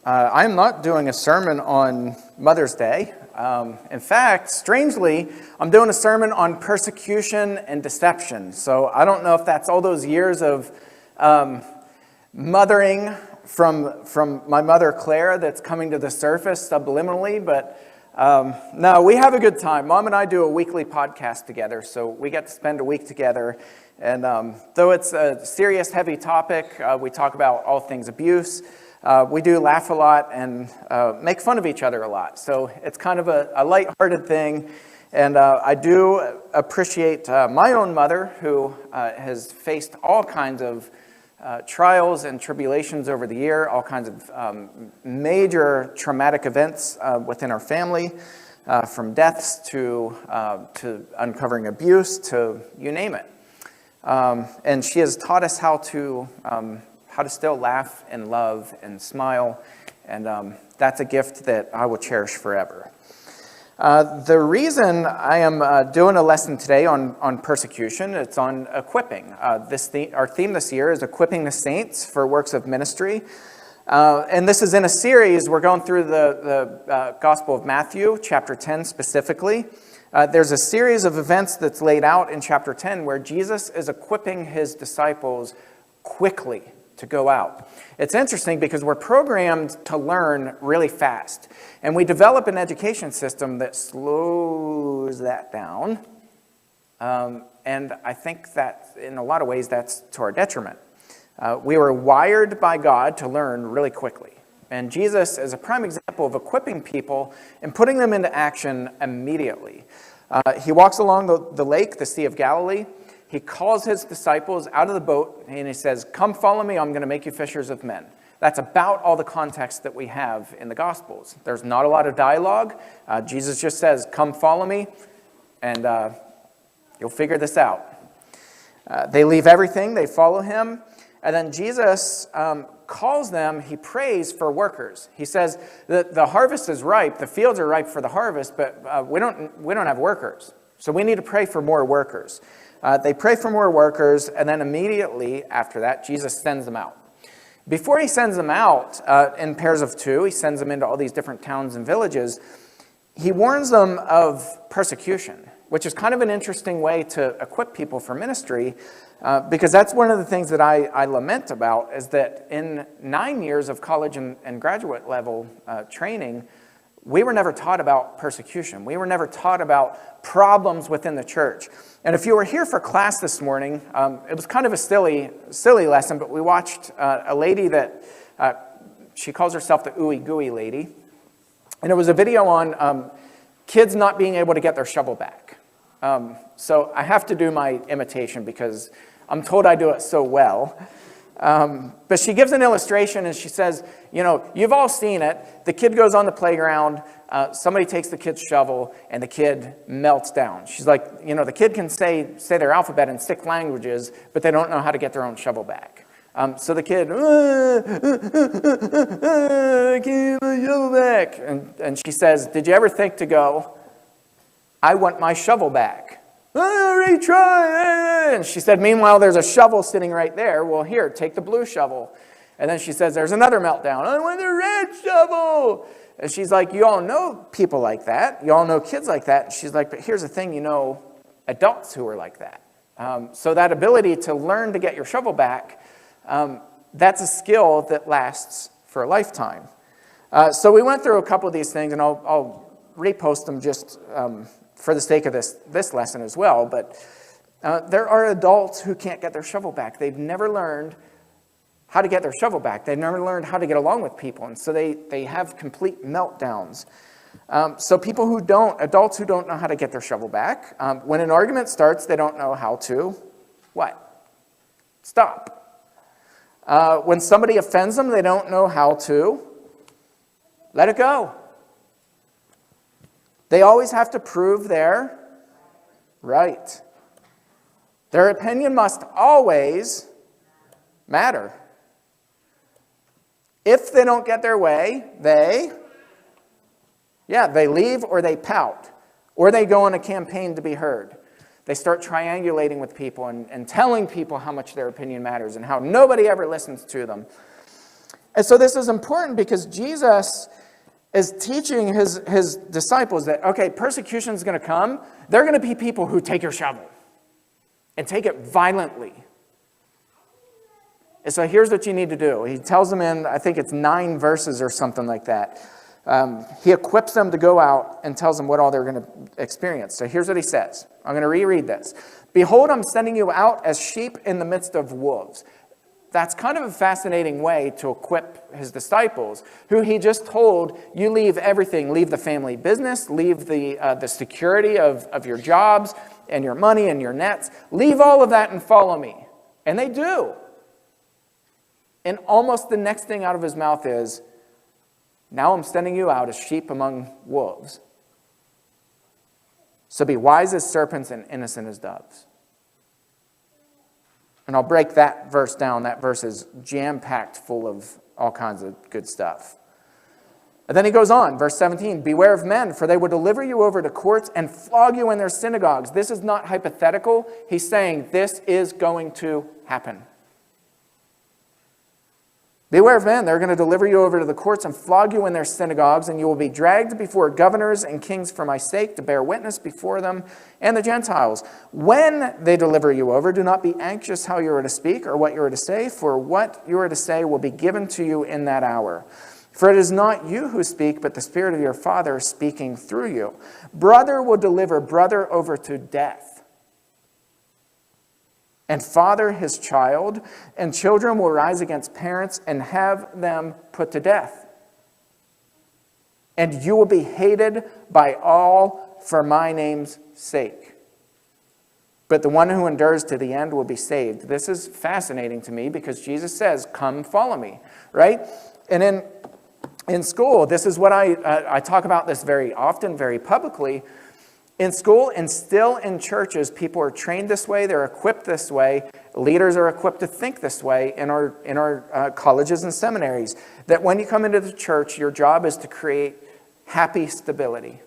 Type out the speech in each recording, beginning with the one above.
I'm not doing a sermon on Mother's Day. In fact, strangely, I'm doing a sermon on persecution and deception. So I don't know if that's all those years of mothering from my mother Claire that's coming to the surface subliminally, but no, we have a good time. Mom and I do a weekly podcast together, so we get to spend a week together. And though it's a serious, heavy topic, we talk about all things abuse. We do laugh a lot and make fun of each other a lot. So it's kind of a lighthearted thing. And I do appreciate my own mother, who has faced all kinds of trials and tribulations over the year, all kinds of major traumatic events within our family, from deaths to uncovering abuse to you name it. And she has taught us how to still laugh and love and smile, and that's a gift that I will cherish forever. The reason I am doing a lesson today on persecution, it's on equipping. Our theme this year is equipping the saints for works of ministry. And this is in a series. We're going through the Gospel of Matthew, chapter 10 specifically. There's a series of events that's laid out in chapter 10 where Jesus is equipping his disciples quickly to go out. It's interesting because we're programmed to learn really fast. And we develop an education system that slows that down. And I think that in a lot of ways that's to our detriment. We were wired by God to learn really quickly. And Jesus is a prime example of equipping people and putting them into action immediately. He walks along the lake, the Sea of Galilee. He calls his disciples out of the boat and he says, "Come follow me, I'm going to make you fishers of men." That's about all the context that we have in the Gospels. There's not a lot of dialogue. Jesus just says, "Come follow me," and you'll figure this out. They leave everything, they follow him, and then Jesus calls them, he prays for workers. He says that the harvest is ripe, the fields are ripe for the harvest, but we don't have workers. So we need to pray for more workers. They pray for more workers, and then immediately after that, Jesus sends them out. Before he sends them out in pairs of two, he sends them into all these different towns and villages, he warns them of persecution, which is kind of an interesting way to equip people for ministry, because that's one of the things that I lament about, is that in 9 years of college and graduate level training, we were never taught about persecution. We were never taught about problems within the church. And if you were here for class this morning, it was kind of a silly lesson, but we watched a lady that, she calls herself the ooey gooey lady. And it was a video on kids not being able to get their shovel back. So I have to do my imitation because I'm told I do it so well. But she gives an illustration and she says, you've all seen it. The kid goes on the playground, somebody takes the kid's shovel, and the kid melts down. She's like, the kid can say their alphabet in 6 languages, but they don't know how to get their own shovel back. So the kid, I can't get my shovel back. And she says, did you ever think to go, I want my shovel back? I already tried. And she said, meanwhile, there's a shovel sitting right there. Well, here, take the blue shovel. And then she says, there's another meltdown. I want the red shovel. And she's like, you all know people like that. You all know kids like that. And she's like, but here's the thing, adults who are like that. So that ability to learn to get your shovel back, that's a skill that lasts for a lifetime. So we went through a couple of these things, and I'll repost them just for the sake of this lesson as well. But there are adults who can't get their shovel back. They've never learned how to get their shovel back. They've never learned how to get along with people. And so they have complete meltdowns. So adults who don't know how to get their shovel back, when an argument starts, they don't know how to, what? Stop. When somebody offends them, they don't know how to let it go. They always have to prove they're right. Their opinion must always matter. If they don't get their way, they leave or they pout. Or they go on a campaign to be heard. They start triangulating with people and telling people how much their opinion matters and how nobody ever listens to them. And so this is important because Jesus is teaching his disciples that, okay, persecution is going to come. There are going to be people who take your shovel and take it violently. And so here's what you need to do. He tells them in, I think it's 9 verses or something like that. He equips them to go out and tells them what all they're going to experience. So here's what he says. I'm going to reread this. Behold, I'm sending you out as sheep in the midst of wolves. That's kind of a fascinating way to equip his disciples, who he just told, you leave everything, leave the family business, leave the security of your jobs and your money and your nets, leave all of that and follow me. And they do. And almost the next thing out of his mouth is, now I'm sending you out as sheep among wolves. So be wise as serpents and innocent as doves. And I'll break that verse down. That verse is jam-packed full of all kinds of good stuff. And then he goes on, verse 17, beware of men, for they will deliver you over to courts and flog you in their synagogues. This is not hypothetical. He's saying this is going to happen. Beware of men, they're going to deliver you over to the courts and flog you in their synagogues, and you will be dragged before governors and kings for my sake to bear witness before them and the Gentiles. When they deliver you over, do not be anxious how you are to speak or what you are to say, for what you are to say will be given to you in that hour. For it is not you who speak, but the Spirit of your Father speaking through you. Brother will deliver brother over to death, and father his child, and children will rise against parents and have them put to death. And you will be hated by all for my name's sake. But the one who endures to the end will be saved. This is fascinating to me because Jesus says, come follow me, right? And in school, this is what I talk about this very often, very publicly. In school and still in churches, people are trained this way. They're equipped this way. Leaders are equipped to think this way in our colleges and seminaries. That when you come into the church, your job is to create happy stability.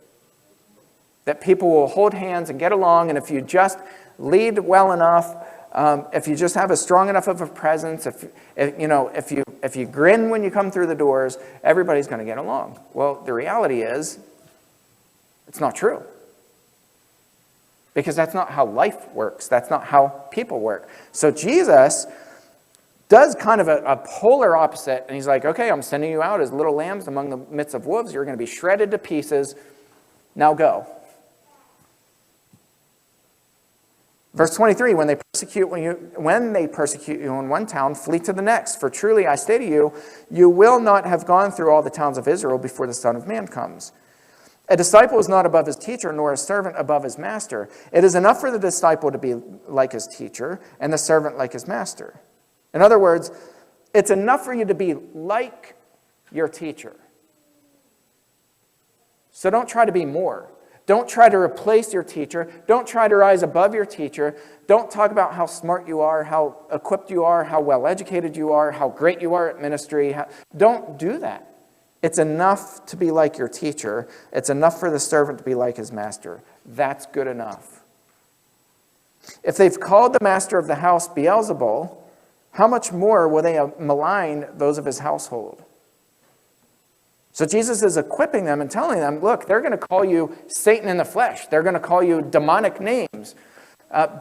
That people will hold hands and get along. And if you just lead well enough, if you just have a strong enough of a presence, if you grin when you come through the doors, everybody's going to get along. Well, the reality is, it's not true. Because that's not how life works. That's not how people work. So Jesus does kind of a polar opposite. And he's like, okay, I'm sending you out as little lambs among the midst of wolves. You're going to be shredded to pieces. Now go. Verse 23, when they persecute you in one town, flee to the next. For truly I say to you, you will not have gone through all the towns of Israel before the Son of Man comes. A disciple is not above his teacher, nor a servant above his master. It is enough for the disciple to be like his teacher, and the servant like his master. In other words, it's enough for you to be like your teacher. So don't try to be more. Don't try to replace your teacher. Don't try to rise above your teacher. Don't talk about how smart you are, how equipped you are, how well educated you are, how great you are at ministry. Don't do that. It's enough to be like your teacher. It's enough for the servant to be like his master. That's good enough. If they've called the master of the house Beelzebul, how much more will they malign those of his household? So Jesus is equipping them and telling them, look, they're going to call you Satan in the flesh. They're going to call you demonic names.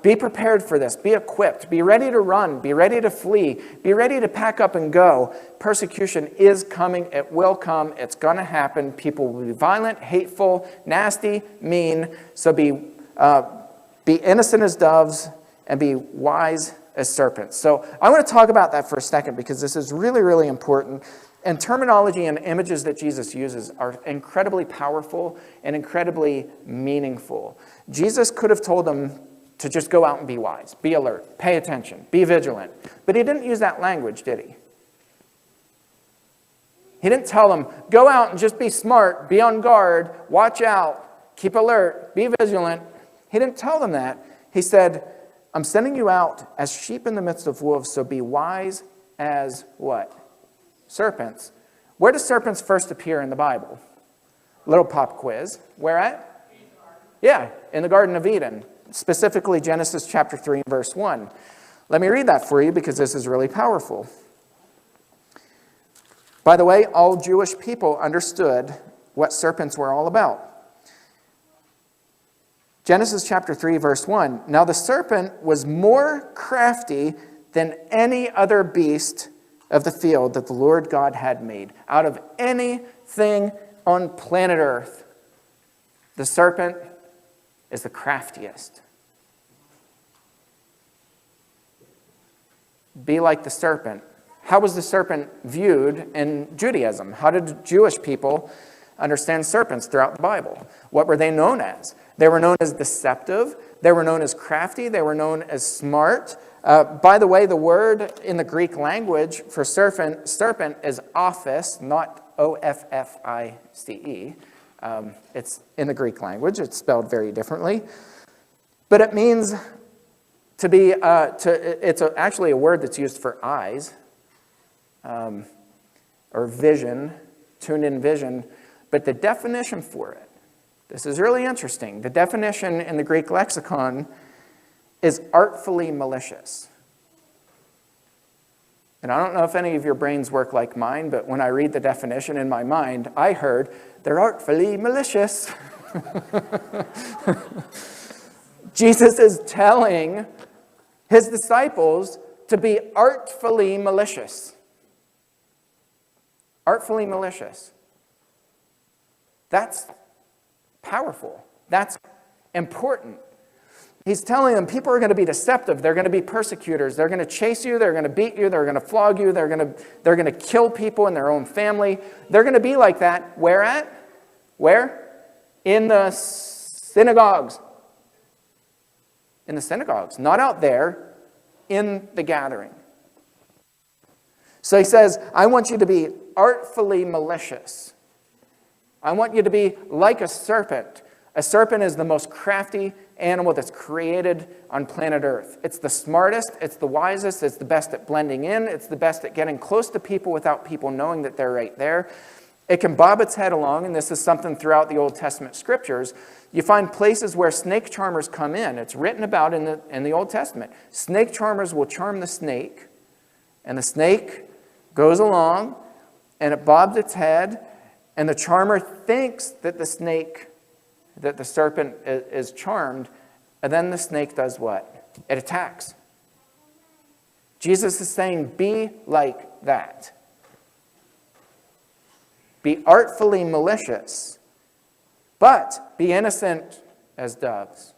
Be prepared for this. Be equipped. Be ready to run. Be ready to flee. Be ready to pack up and go. Persecution is coming. It will come. It's going to happen. People will be violent, hateful, nasty, mean. So be innocent as doves and be wise as serpents. So I want to talk about that for a second because this is really, really important. And terminology and images that Jesus uses are incredibly powerful and incredibly meaningful. Jesus could have told them to just go out and be wise, be alert, pay attention, be vigilant. But he didn't use that language, did he? He didn't tell them, go out and just be smart, be on guard, watch out, keep alert, be vigilant. He didn't tell them that. He said, I'm sending you out as sheep in the midst of wolves, so be wise as what? Serpents. Where do serpents first appear in the Bible? Little pop quiz. Where at? Yeah, in the Garden of Eden. Specifically Genesis chapter 3 verse 1. Let me read that for you because this is really powerful. By the way, all Jewish people understood what serpents were all about. Genesis chapter 3, verse 1. Now the serpent was more crafty than any other beast of the field that the Lord God had made. Out of anything on planet Earth, the serpent is the craftiest. Be like the serpent. How was the serpent viewed in Judaism? How did Jewish people understand serpents throughout the Bible? What were they known as? They were known as deceptive. They were known as crafty. They were known as smart. By the way, the word in the Greek language for serpent is ophis, not O-F-F-I-C-E. It's in the Greek language. It's spelled very differently. But it means to be, it's actually a word that's used for eyes or vision, tuned in vision. But the definition for it, this is really interesting. The definition in the Greek lexicon is artfully malicious. And I don't know if any of your brains work like mine, but when I read the definition in my mind, I heard, they're artfully malicious. Jesus is telling his disciples to be artfully malicious. Artfully malicious. That's powerful. That's important. He's telling them people are going to be deceptive. They're going to be persecutors. They're going to chase you. They're going to beat you. They're going to flog you. They're going to kill people in their own family. They're going to be like that. Where at? Where? In the synagogues. In the synagogues. Not out there. In the gathering. So he says, I want you to be artfully malicious. I want you to be like a serpent. A serpent is the most crafty animal that's created on planet Earth. It's the smartest, it's the wisest, it's the best at blending in, it's the best at getting close to people without people knowing that they're right there. It can bob its head along, and this is something throughout the Old Testament scriptures. You find places where snake charmers come in. It's written about in the Old Testament. Snake charmers will charm the snake, and the snake goes along, and it bobs its head, and the charmer thinks that the serpent is charmed, and then the snake does what? It attacks. Jesus is saying, be like that. Be artfully malicious, but be innocent as doves.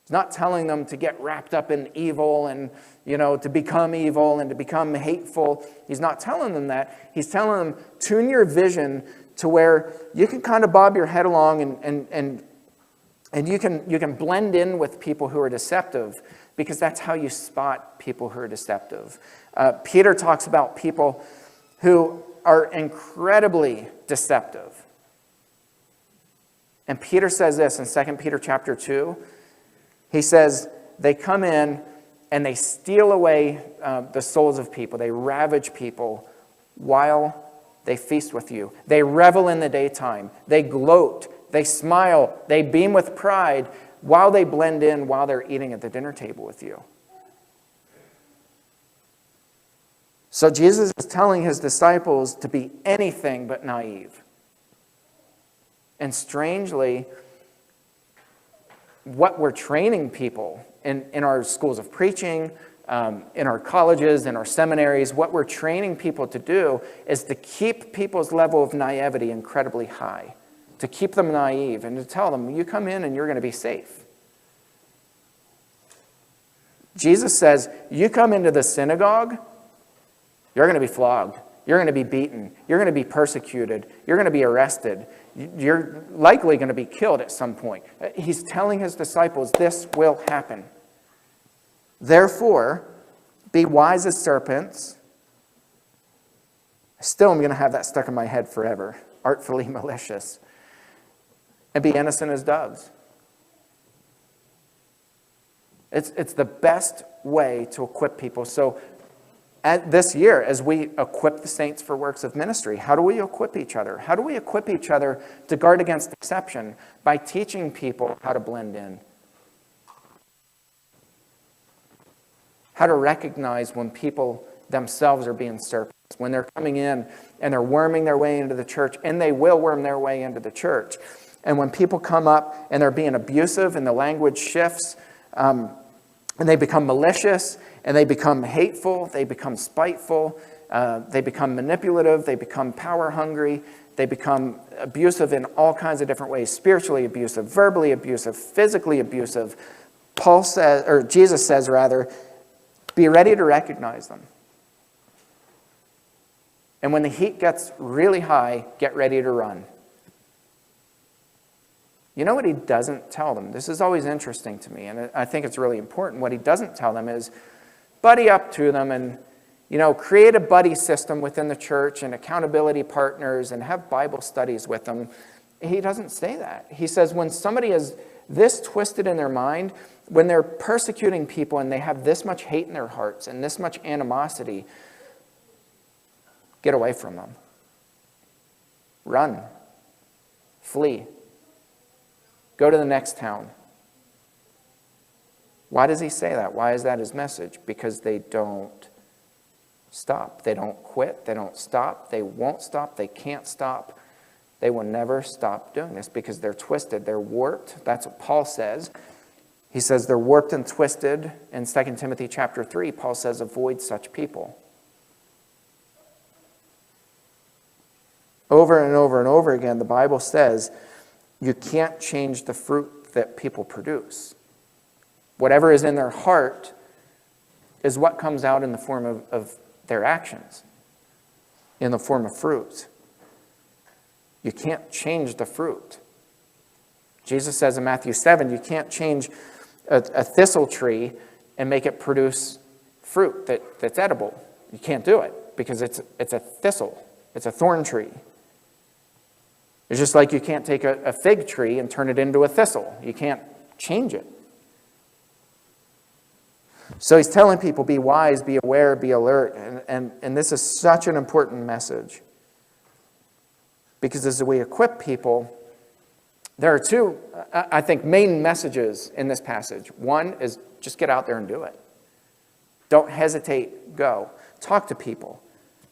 He's not telling them to get wrapped up in evil and, to become evil and to become hateful. He's not telling them that. He's telling them, tune your vision to where you can kind of bob your head along and you can blend in with people who are deceptive, because that's how you spot people who are deceptive. Peter talks about people who are incredibly deceptive. And Peter says this in 2 Peter chapter 2. He says, they come in and they steal away the souls of people. They ravage people while they feast with you. They revel in the daytime. They gloat. They smile. They beam with pride while they blend in while they're eating at the dinner table with you. So Jesus is telling his disciples to be anything but naive. And strangely, what we're training people in our schools of preaching, in our colleges, in our seminaries, what we're training people to do is to keep people's level of naivety incredibly high, to keep them naive and to tell them, you come in and you're going to be safe. Jesus says, you come into the synagogue, you're going to be flogged. You're going to be beaten. You're going to be persecuted. You're going to be arrested. You're likely going to be killed at some point. He's telling his disciples this will happen. Therefore, be wise as serpents. Still, I'm going to have that stuck in my head forever. Artfully malicious. And be innocent as doves. It's the best way to equip people. So, this year, as we equip the saints for works of ministry, how do we equip each other? How do we equip each other to guard against deception? By teaching people how to blend in. How to recognize when people themselves are being serpents. when they're coming in and they're worming their way into the church, and they will worm their way into the church. And when people come up and they're being abusive and the language shifts, and they become malicious, and they become hateful, they become spiteful, they become manipulative, they become power hungry, they become abusive in all kinds of different ways, spiritually abusive, verbally abusive, physically abusive. Jesus says, be ready to recognize them. And when the heat gets really high, get ready to run. You know what he doesn't tell them? This is always interesting to me, and I think it's really important. What he doesn't tell them is buddy up to them and, create a buddy system within the church and accountability partners and have Bible studies with them. He doesn't say that. He says when somebody is this twisted in their mind, when they're persecuting people and they have this much hate in their hearts and this much animosity, get away from them. Run. Flee. Go to the next town. Why does he say that? Why is that his message? Because they don't stop. They don't quit. They don't stop. They won't stop. They can't stop. They will never stop doing this because they're twisted. They're warped. That's what Paul says. He says they're warped and twisted. In 2 Timothy chapter 3, Paul says, avoid such people. Over and over and over again, the Bible says you can't change the fruit that people produce. Whatever is in their heart is what comes out in the form of their actions, in the form of fruit. You can't change the fruit. Jesus says in Matthew 7, you can't change a thistle tree and make it produce fruit that's edible. You can't do it because it's a thistle. It's a thorn tree. It's just like you can't take a fig tree and turn it into a thistle. You can't change it. So he's telling people, be wise, be aware, be alert. And this is such an important message. Because as we equip people, there are two, I think, main messages in this passage. One is just get out there and do it. Don't hesitate, go. Talk to people.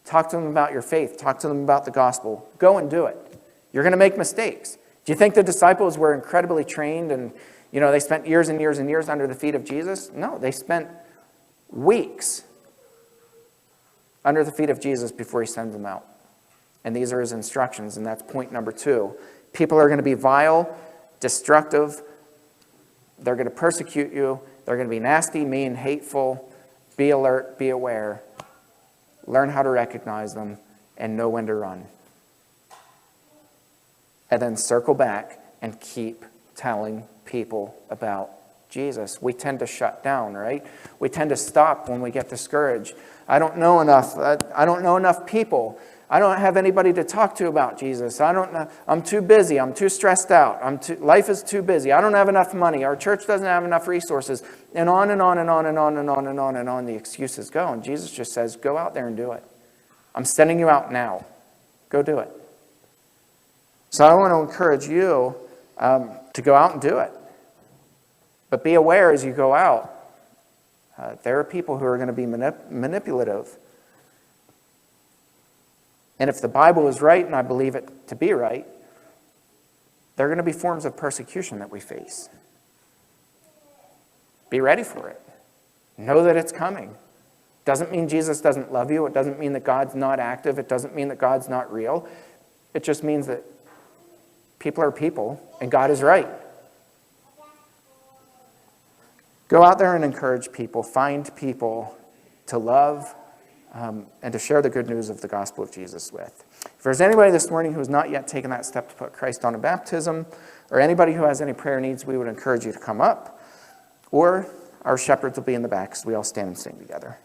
Talk to them about your faith. Talk to them about the gospel. Go and do it. You're going to make mistakes. Do you think the disciples were incredibly trained and, they spent years and years and years under the feet of Jesus? No, they spent weeks under the feet of Jesus before he sends them out. And these are his instructions, and that's point number 2. People are going to be vile, destructive. They're going to persecute you. They're going to be nasty, mean, hateful. Be alert, be aware. Learn how to recognize them and know when to run. And then circle back and keep telling people about Jesus. We tend to shut down, right? We tend to stop when we get discouraged. I don't know enough. I don't know enough people. I don't have anybody to talk to about Jesus. I don't know. I'm too busy. I'm too stressed out. Life is too busy. I don't have enough money. Our church doesn't have enough resources. And on and on and on and on and on and on and on the excuses go. And Jesus just says, go out there and do it. I'm sending you out now. Go do it. So I want to encourage you to go out and do it. But be aware as you go out. There are people who are going to be manipulative. And if the Bible is right, and I believe it to be right, there are going to be forms of persecution that we face. Be ready for it. Know that it's coming. Doesn't mean Jesus doesn't love you. It doesn't mean that God's not active. It doesn't mean that God's not real. It just means that people are people, and God is right. Go out there and encourage people. Find people to love and to share the good news of the gospel of Jesus with. If there's anybody this morning who has not yet taken that step to put Christ on a baptism, or anybody who has any prayer needs, we would encourage you to come up. Or our shepherds will be in the back as we all stand and sing together.